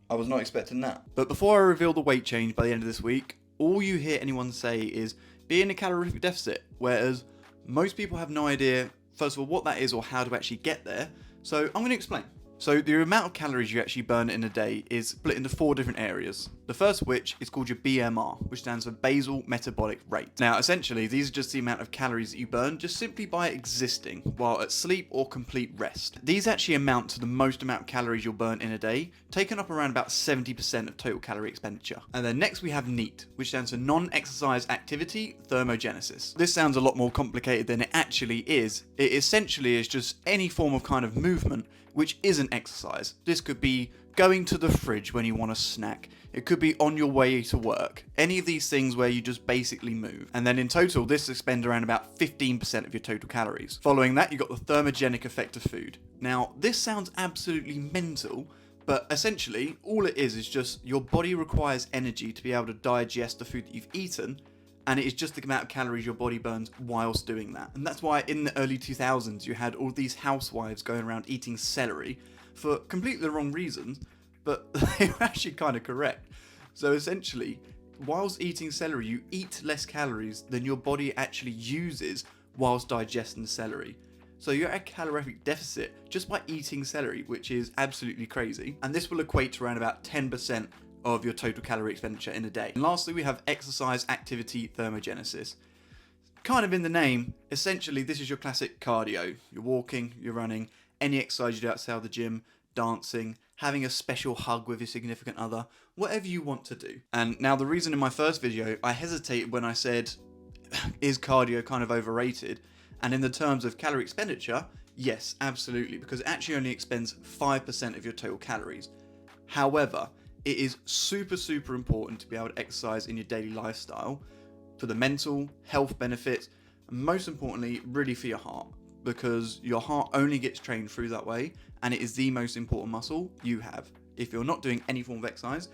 I was not expecting that. But before I reveal the weight change by the end of this week, all you hear anyone say is be in a calorific deficit, whereas most people have no idea, first of all, what that is or how to actually get there. So I'm going to explain. So the amount of calories you actually burn in a day is split into 4 different areas. The first of which is called your BMR, which stands for basal metabolic rate. Now essentially these are just the amount of calories that you burn just simply by existing while at sleep or complete rest. These actually amount to the most amount of calories you'll burn in a day, taking up around about 70% of total calorie expenditure. And then next we have NEAT, which stands for non-exercise activity thermogenesis. This sounds a lot more complicated than it actually is. It essentially is just any form of kind of movement which isn't exercise. This could be going to the fridge when you want a snack. It could be on your way to work. Any of these things where you just basically move. And then in total, this expends around about 15% of your total calories. Following that, you've got the thermogenic effect of food. Now, this sounds absolutely mental, but essentially, all it is just your body requires energy to be able to digest the food that you've eaten, and it is just the amount of calories your body burns whilst doing that. And that's why in the early 2000s you had all these housewives going around eating celery for completely the wrong reasons, but they were actually kind of correct. So essentially, whilst eating celery, you eat less calories than your body actually uses whilst digesting the celery. So you're at a calorific deficit just by eating celery, which is absolutely crazy. And this will equate to around about 10% of your total calorie expenditure in a day. And lastly, we have exercise activity thermogenesis. Kind of in the name, essentially this is your classic cardio. You're walking, you're running, any exercise you do outside the gym, dancing, having a special hug with your significant other, whatever you want to do. And now the reason in my first video I hesitated when I said, is cardio kind of overrated? And in the terms of calorie expenditure, yes, absolutely, because it actually only expends 5% of your total calories. However, it is super important to be able to exercise in your daily lifestyle for the mental health benefits, and most importantly, really for your heart, because your heart only gets trained through that way, and it is the most important muscle you have. If you're not doing any form of exercise,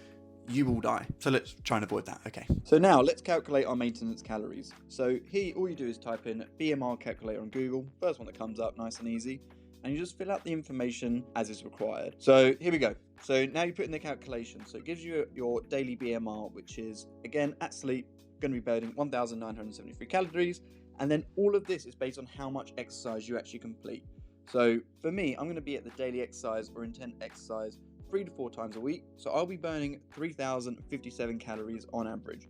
you will die. So let's try and avoid that, okay? So now let's calculate our maintenance calories. So here, all you do is type in BMR calculator on Google, first one that comes up, nice and easy, and you just fill out the information as is required. So here we go. So now you put in the calculation. So it gives you your daily BMR, which is, again, at sleep, going to be burning 1,973 calories. And then all of this is based on how much exercise you actually complete. So for me, I'm going to be at the daily exercise or intent exercise 3 to 4 times a week. So I'll be burning 3,057 calories on average.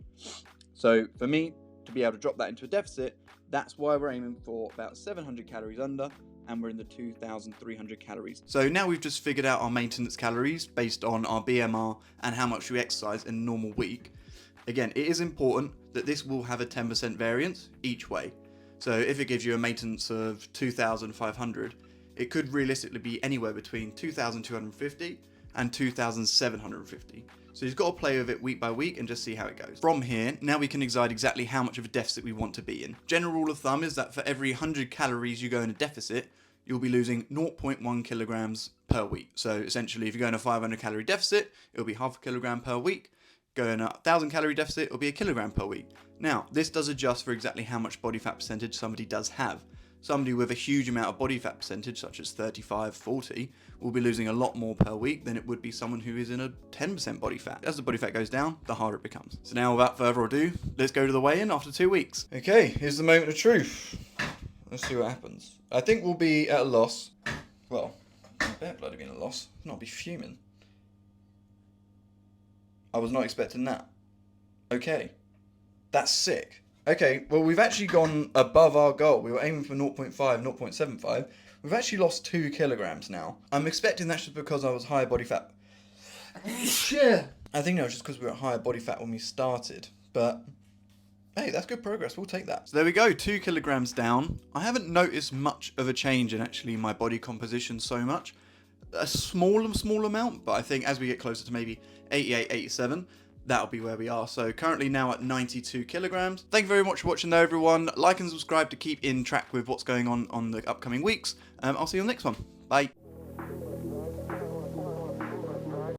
So for me to be able to drop that into a deficit, that's why we're aiming for about 700 calories under, and we're in the 2,300 calories. So now we've just figured out our maintenance calories based on our BMR and how much we exercise in a normal week. Again, it is important that this will have a 10% variance each way. So if it gives you a maintenance of 2,500, it could realistically be anywhere between 2,250 and 2,750. So you've got to play with it week by week and just see how it goes. From here, now we can decide exactly how much of a deficit we want to be in. General rule of thumb is that for every 100 calories you go in a deficit, you'll be losing 0.1 kilograms per week. So essentially, if you're going a 500 calorie deficit, it'll be half a kilogram per week. Going a 1,000 calorie deficit, it'll be a kilogram per week. Now, this does adjust for exactly how much body fat percentage somebody does have. Somebody with a huge amount of body fat percentage, such as 35, 40, will be losing a lot more per week than it would be someone who is in a 10% body fat. As the body fat goes down, the harder it becomes. So now, without further ado, let's go to the weigh-in after 2 weeks. Okay, here's the moment of truth. Let's see what happens. I think we'll be at a loss. Well, I bet bloody be in a loss. If not, I'll be fuming. I was not expecting that. Okay, that's sick. Okay, well, we've actually gone above our goal. We were aiming for 0.5, 0.75. We've actually lost 2 kilograms now. I'm expecting that's just because I was higher body fat. I think that was just because we were at higher body fat when we started. But, hey, that's good progress. We'll take that. So there we go, 2 kilograms down. I haven't noticed much of a change in actually my body composition so much. A small amount, but I think as we get closer to maybe 88, 87, that'll be where we are. So currently now at 92 kilograms. Thank you very much for watching though, everyone. Like and subscribe to keep in track with what's going on the upcoming weeks. I'll see you on the next one. Bye.